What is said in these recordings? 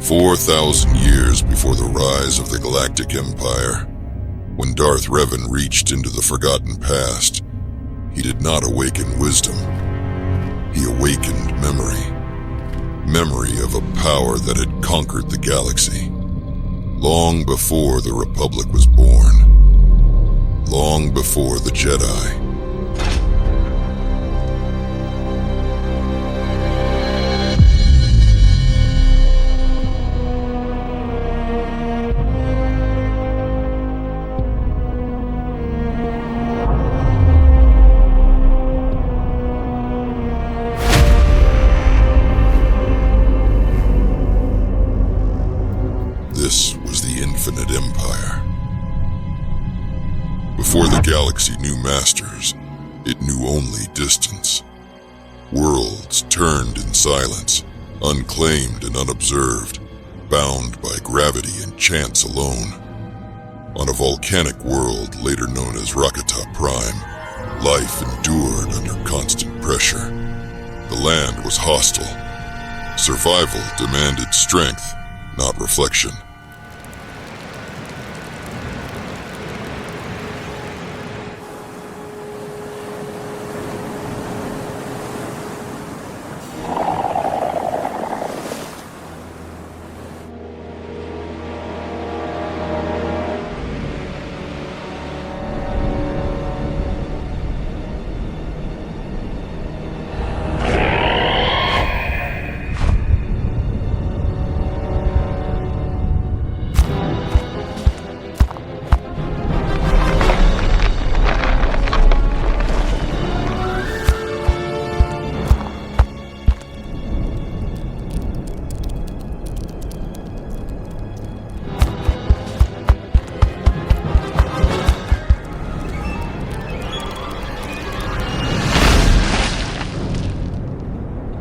4,000 years before the rise of the Galactic Empire, when Darth Revan reached into the forgotten past, he did not awaken wisdom. He awakened memory. Memory of a power that had conquered the galaxy. Long before the Republic was born. Long before the Jedi. This was the Infinite Empire. Before the galaxy knew masters, it knew only distance. Worlds turned in silence, unclaimed and unobserved, bound by gravity and chance alone. On a volcanic world later known as Rakata Prime, life endured under constant pressure. The land was hostile. Survival demanded strength, not reflection.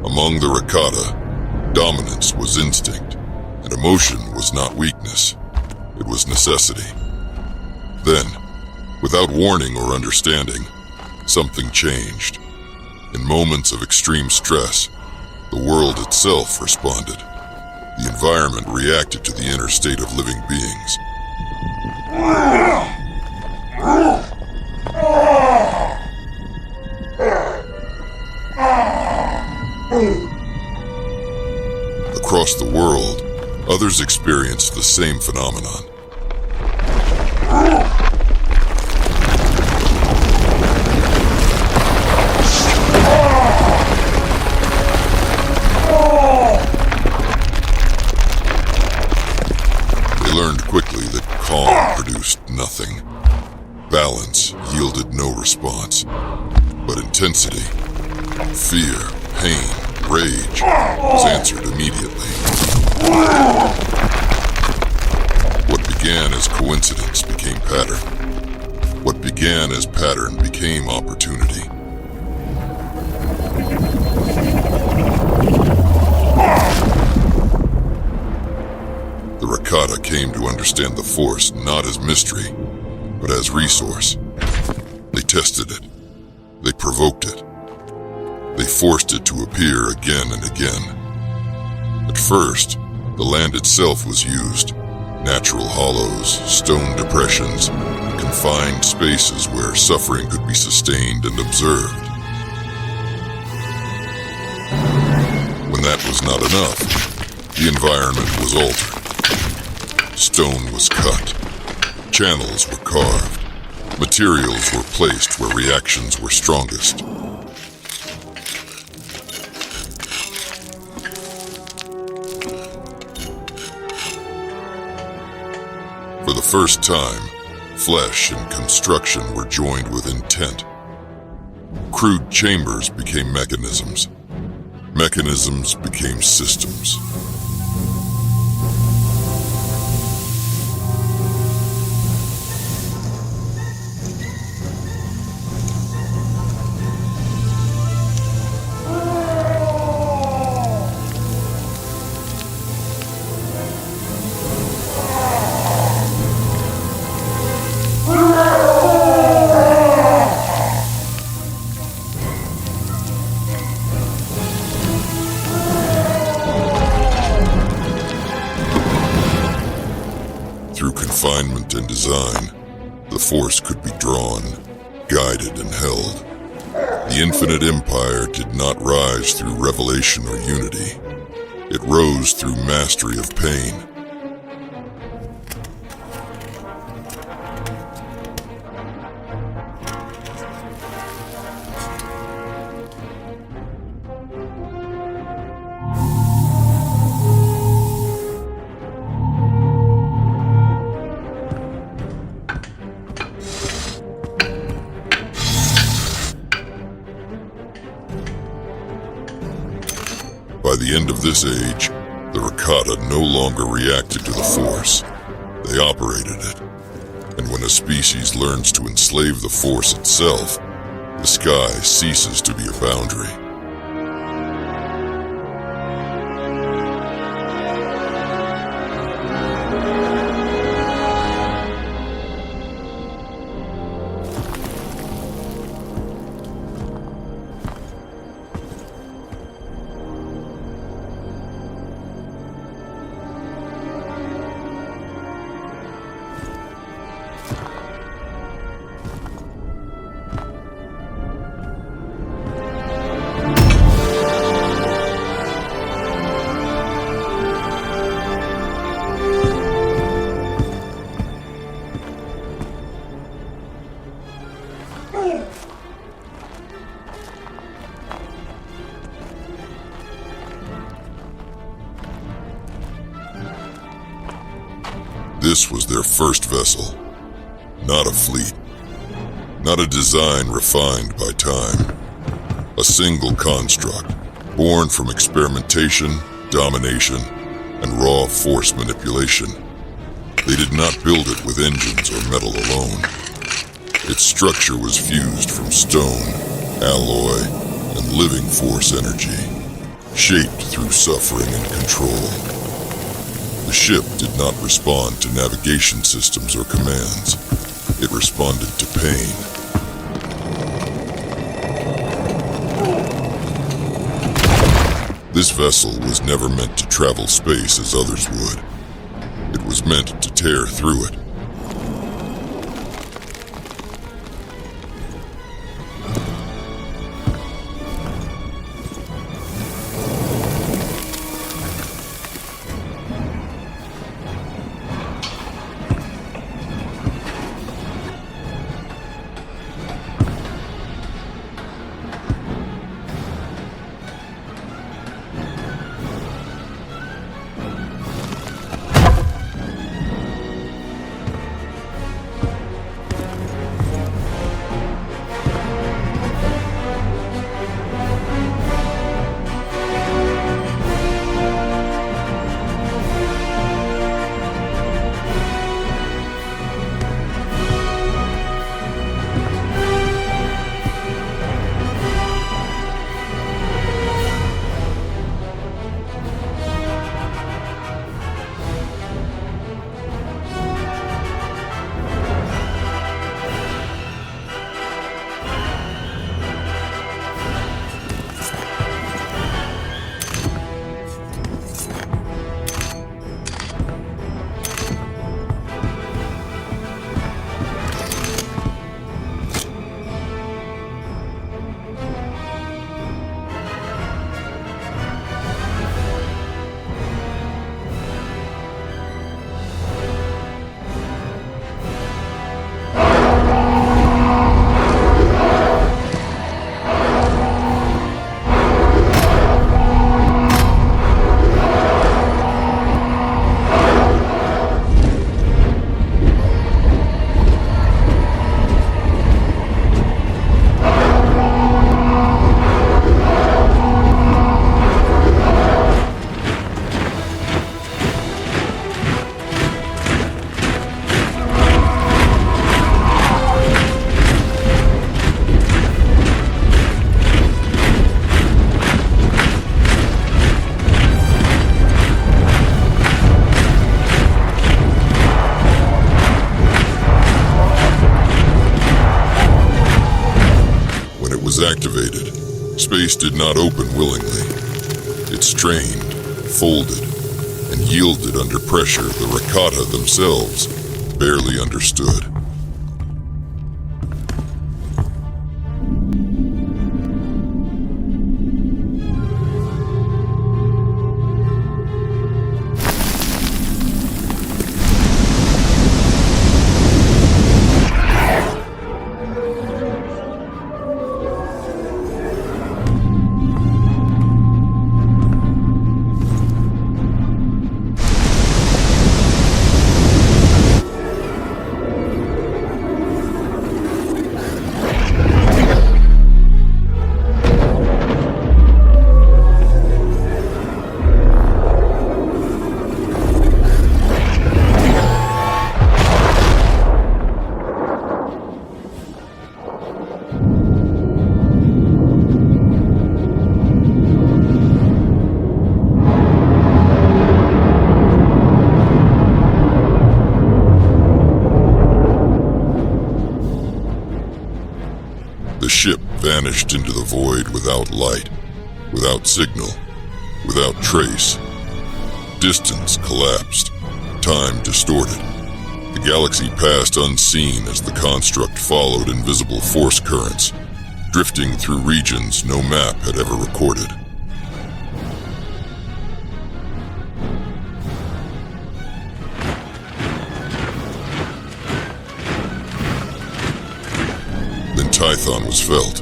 Among the Rakata, dominance was instinct, and emotion was not weakness. It was necessity. Then, without warning or understanding, something changed. In moments of extreme stress, the world itself responded. The environment reacted to the inner state of living beings. Across the world, others experienced the same phenomenon. They learned quickly that calm produced nothing. Balance yielded no response, but intensity, fear, pain, rage was answered immediately. What began as coincidence became pattern. What began as pattern became opportunity. The Rakata came to understand the Force not as mystery, but as resource. They tested it. They provoked it. They forced it to appear again and again. At first, the land itself was used. Natural hollows, stone depressions, confined spaces where suffering could be sustained and observed. When that was not enough, the environment was altered. Stone was cut. Channels were carved. Materials were placed where reactions were strongest. For the first time, flesh and construction were joined with intent. Crude chambers became mechanisms. Mechanisms became systems. refinement and design, the Force could be drawn, guided, and held. The Infinite Empire did not rise through revelation or unity. It rose through mastery of pain. By the end of this age, the Rakata no longer reacted to the Force. They operated it. And when a species learns to enslave the Force itself, the sky ceases to be a boundary. This was their first vessel, not a fleet, not a design refined by time. A single construct, born from experimentation, domination, and raw Force manipulation. They did not build it with engines or metal alone. Its structure was fused from stone, alloy, and living Force energy, shaped through suffering and control. The ship did not respond to navigation systems or commands. It responded to pain. This vessel was never meant to travel space as others would. It was meant to tear through it. Was activated, space did not open willingly. It strained, folded, and yielded under pressure. The Rakata themselves, barely understood. The ship vanished into the void without light, without signal, without trace. Distance collapsed, time distorted. The galaxy passed unseen as the construct followed invisible force currents, drifting through regions no map had ever recorded. Then Tython was felt.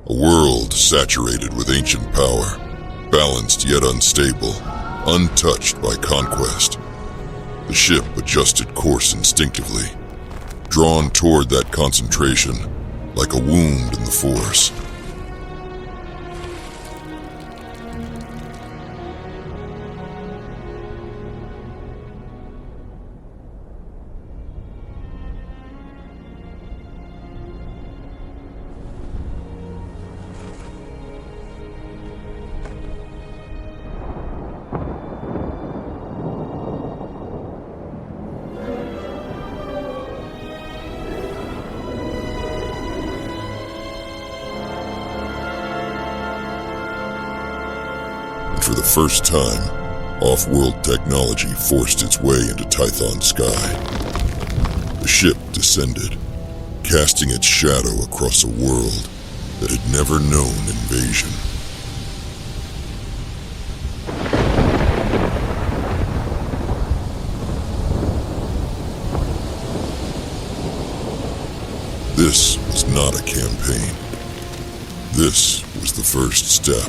A world saturated with ancient power, balanced yet unstable, untouched by conquest. The ship adjusted course instinctively, drawn toward that concentration like a wound in the Force. For the first time, off-world technology forced its way into Tython's sky. The ship descended, casting its shadow across a world that had never known invasion. This was not a campaign. This was the first step.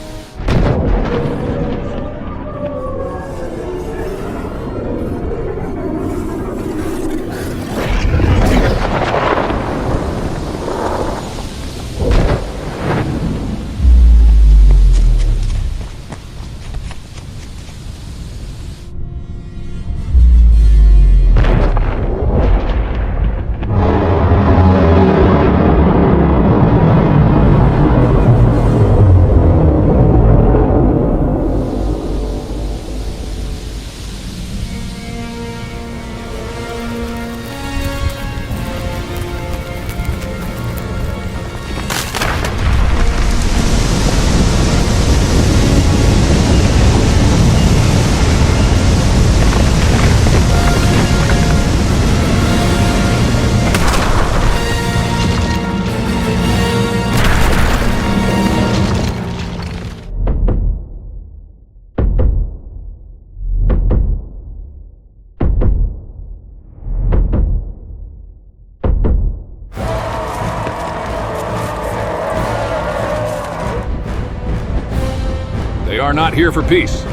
They are not here for peace.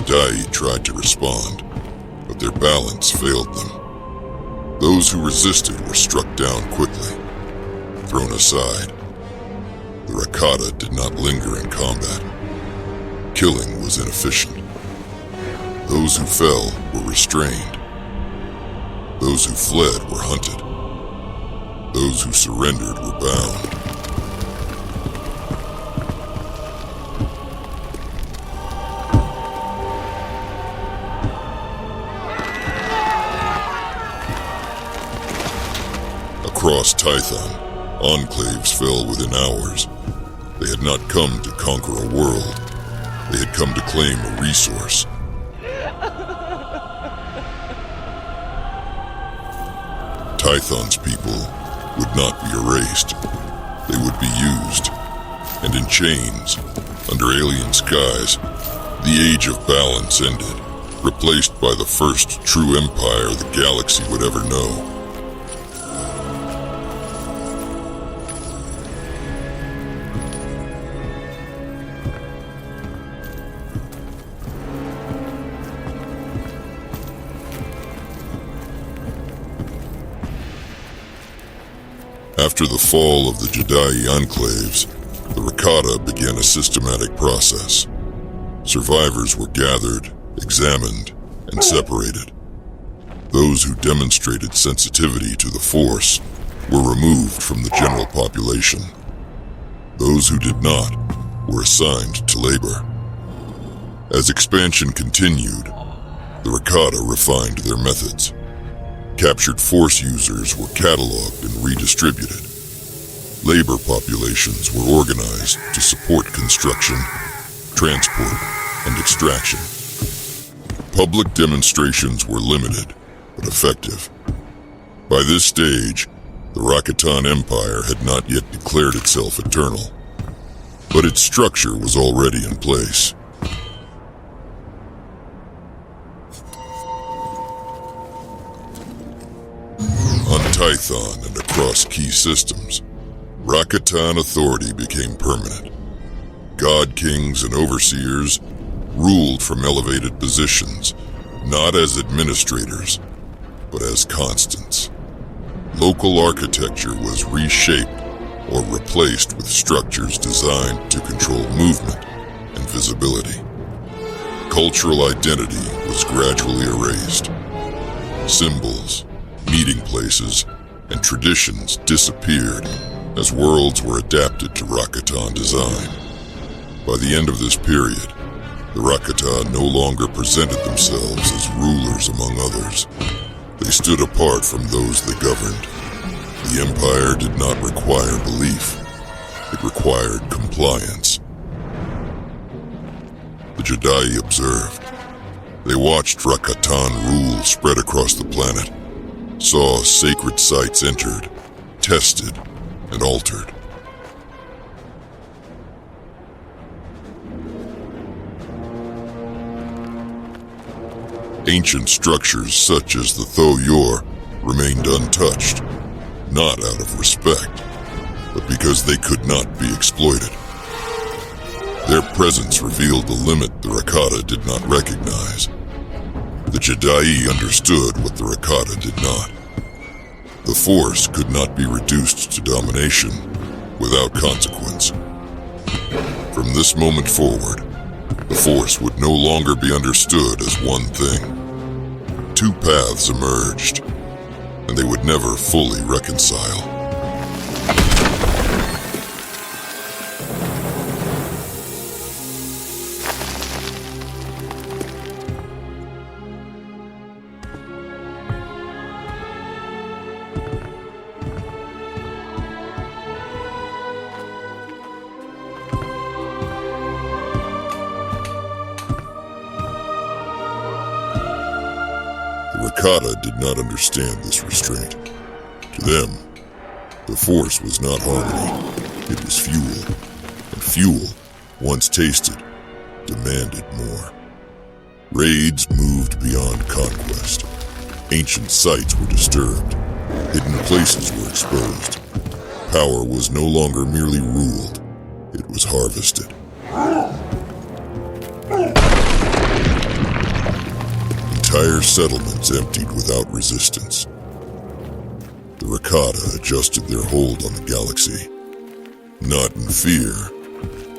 Jedi tried to respond, but their balance failed them. Those who resisted were struck down quickly, thrown aside. The Rakata did not linger in combat. Killing was inefficient. Those who fell were restrained. Those who fled were hunted. Those who surrendered were bound. Across Tython, enclaves fell within hours. They had not come to conquer a world. They had come to claim a resource. Tython's people would not be erased. They would be used. And in chains, under alien skies, the age of balance ended, replaced by the first true empire the galaxy would ever know. After the fall of the Jedi enclaves, the Rakata began a systematic process. Survivors were gathered, examined, and separated. Those who demonstrated sensitivity to the Force were removed from the general population. Those who did not were assigned to labor. As expansion continued, the Rakata refined their methods. Captured Force users were cataloged and redistributed. Labor populations were organized to support construction, transport, and extraction. Public demonstrations were limited, but effective. By this stage, the Rakatan Empire had not yet declared itself eternal, but its structure was already in place. On Tython and across key systems, Rakatan authority became permanent. God Kings and Overseers ruled from elevated positions, not as administrators, but as constants. Local architecture was reshaped or replaced with structures designed to control movement and visibility. Cultural identity was gradually erased. Symbols, meeting places, and traditions disappeared as worlds were adapted to Rakatan design. By the end of this period, the Rakata no longer presented themselves as rulers among others. They stood apart from those they governed. The Empire did not require belief. It required compliance. The Jedi observed. They watched Rakatan rule spread across the planet, saw sacred sites entered, tested, and altered. Ancient structures such as the Thoyor remained untouched, not out of respect, but because they could not be exploited. Their presence revealed a limit the Rakata did not recognize. The Jedi understood what the Rakata did not. The Force could not be reduced to domination without consequence. From this moment forward, the Force would no longer be understood as one thing. Two paths emerged, and they would never fully reconcile. Rakata did not understand this restraint. To them, the Force was not harmony, it was fuel. And fuel, once tasted, demanded more. Raids moved beyond conquest. Ancient sites were disturbed. Hidden places were exposed. Power was no longer merely ruled, it was harvested. entire settlements emptied without resistance. The Rakata adjusted their hold on the galaxy, not in fear,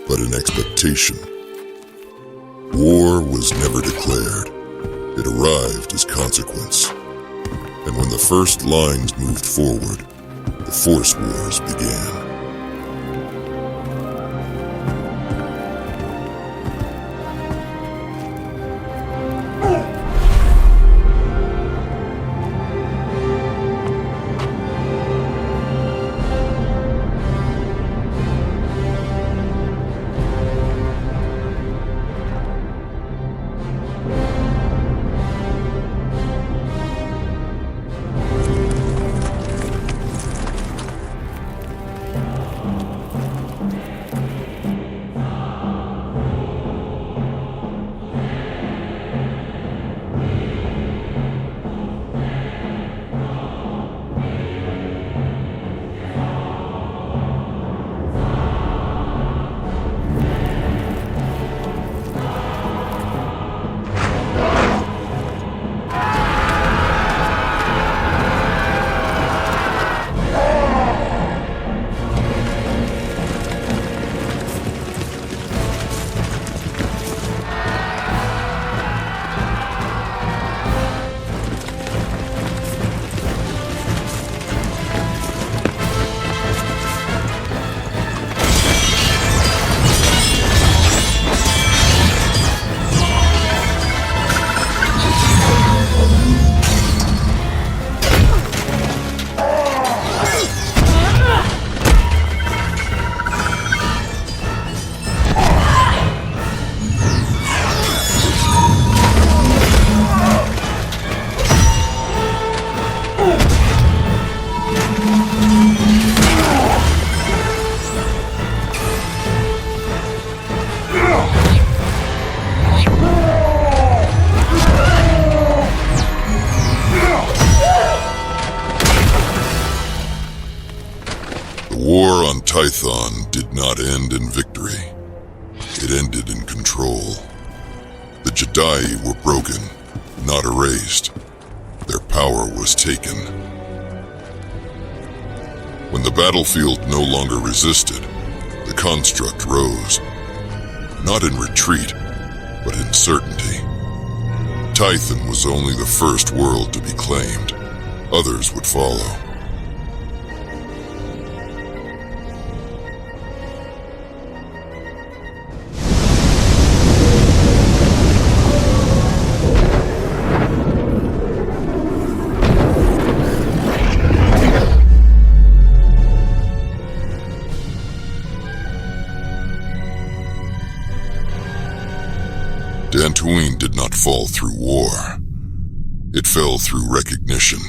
but in expectation. War was never declared. It arrived as consequence. And when the first lines moved forward, the Force Wars began. Tython did not end in victory. It ended in control. The Jedi were broken, not erased. Their power was taken. When the battlefield no longer resisted, the construct rose. Not in retreat, but in certainty. Tython was only the first world to be claimed. Others would follow. Dantooine did not fall through war. It fell through recognition.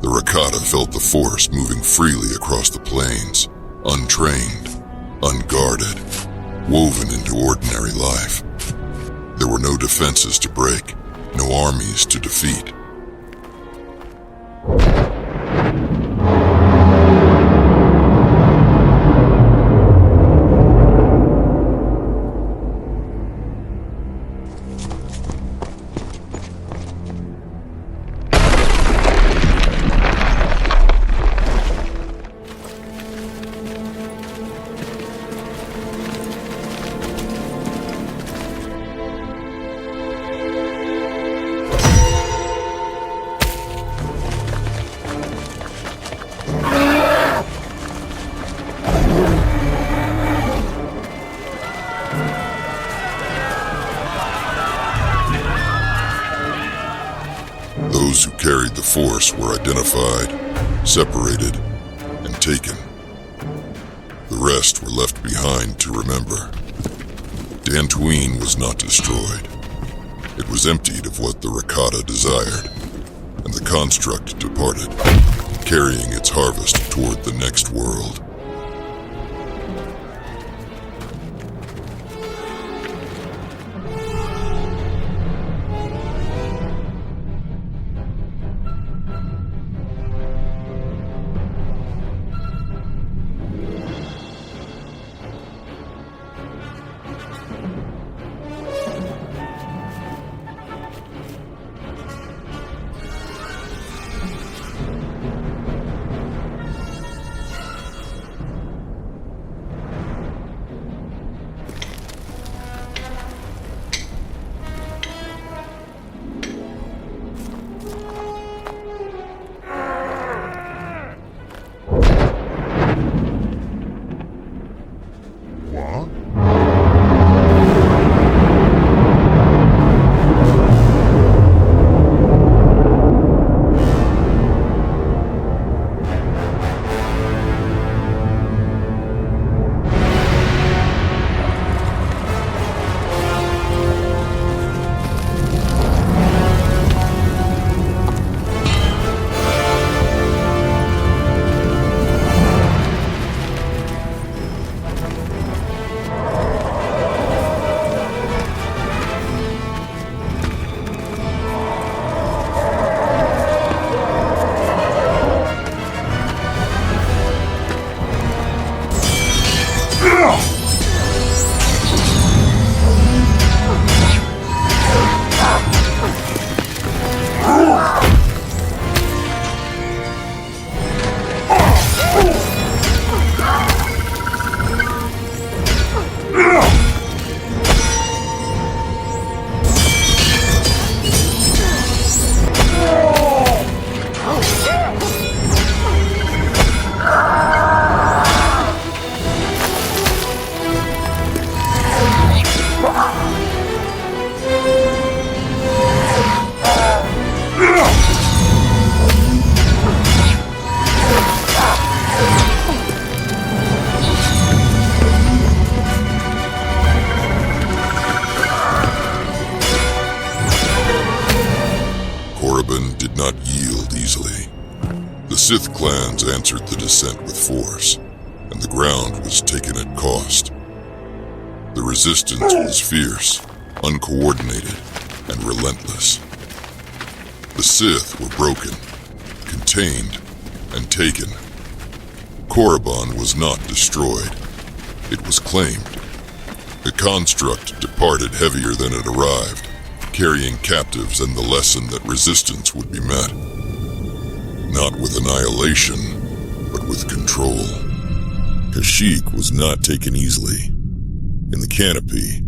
The Rakata felt the Force moving freely across the plains, untrained, unguarded, woven into ordinary life. There were no defenses to break, no armies to defeat. Those who carried the Force were identified, separated, and taken. The rest were left behind to remember. Dantooine was not destroyed. It was emptied of what the Rakata desired, and the construct departed, carrying its harvest toward the next world. What? Revan did not yield easily. The Sith clans answered the descent with force, and the ground was taken at cost. The resistance was fierce, uncoordinated, and relentless. The Sith were broken, contained, and taken. Korriban was not destroyed. It was claimed. The construct departed heavier than it arrived, carrying captives and the lesson that resistance would be met. Not with annihilation, but with control. Kashyyyk was not taken easily. In the canopy,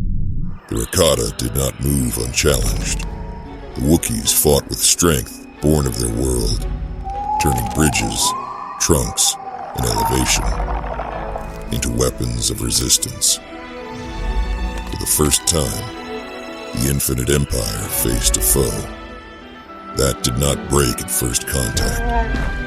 the Rakata did not move unchallenged. The Wookiees fought with strength born of their world, turning bridges, trunks, and elevation into weapons of resistance. For the first time, the Infinite Empire faced a foe. That did not break at first contact.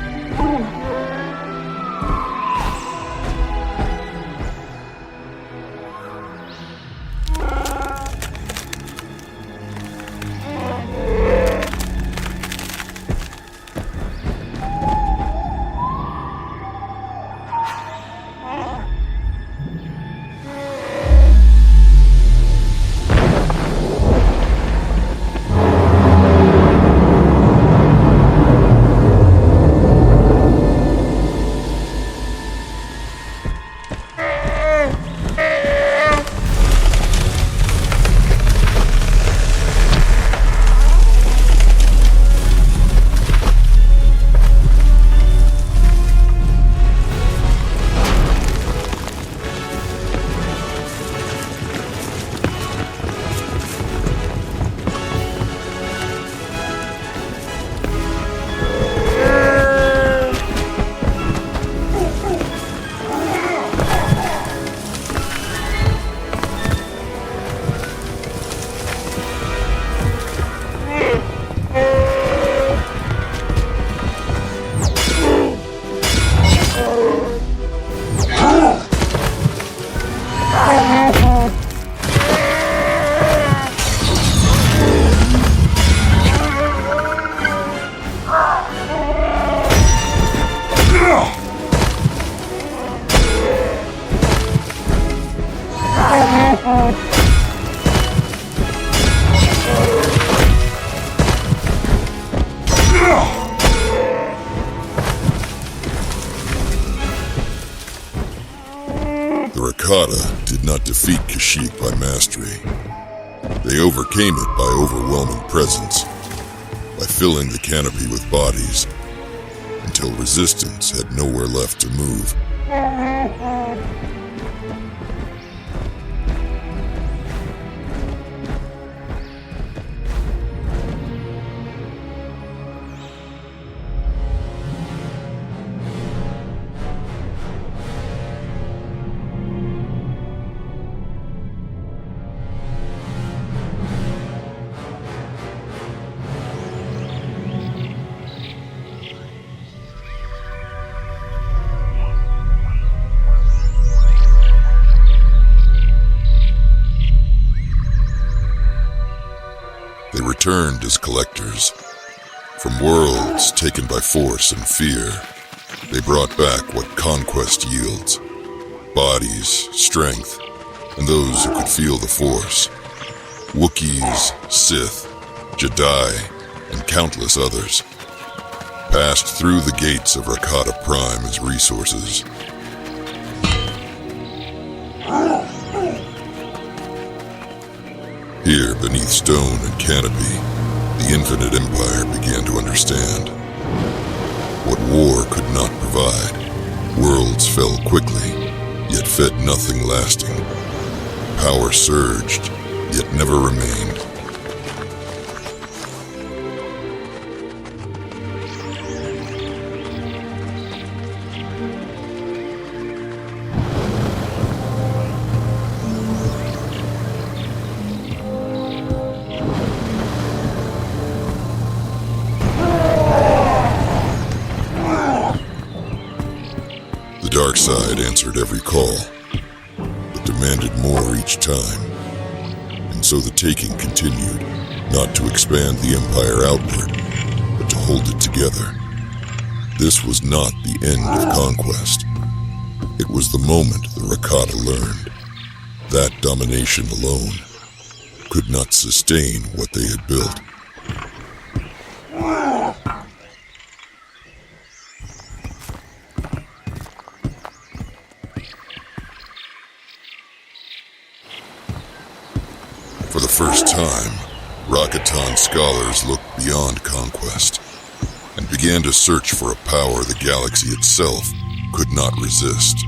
The Rakata did not defeat Kashyyyk by mastery. They overcame it by overwhelming presence, by filling the canopy with bodies, until resistance had nowhere left to move. returned as collectors. From worlds taken by force and fear, they brought back what conquest yields: bodies, strength, and those who could feel the Force. Wookiees, Sith, Jedi, and countless others passed through the gates of Rakata Prime as resources. Here, beneath stone and canopy, the Infinite Empire began to understand. What war could not provide, worlds fell quickly, yet fed nothing lasting. Power surged, yet never remained. The dark side answered every call, but demanded more each time. And so the taking continued, not to expand the empire outward, but to hold it together. This was not the end of conquest. It was the moment the Rakata learned that domination alone could not sustain what they had built. For the first time, Rakatan scholars looked beyond conquest and began to search for a power the galaxy itself could not resist.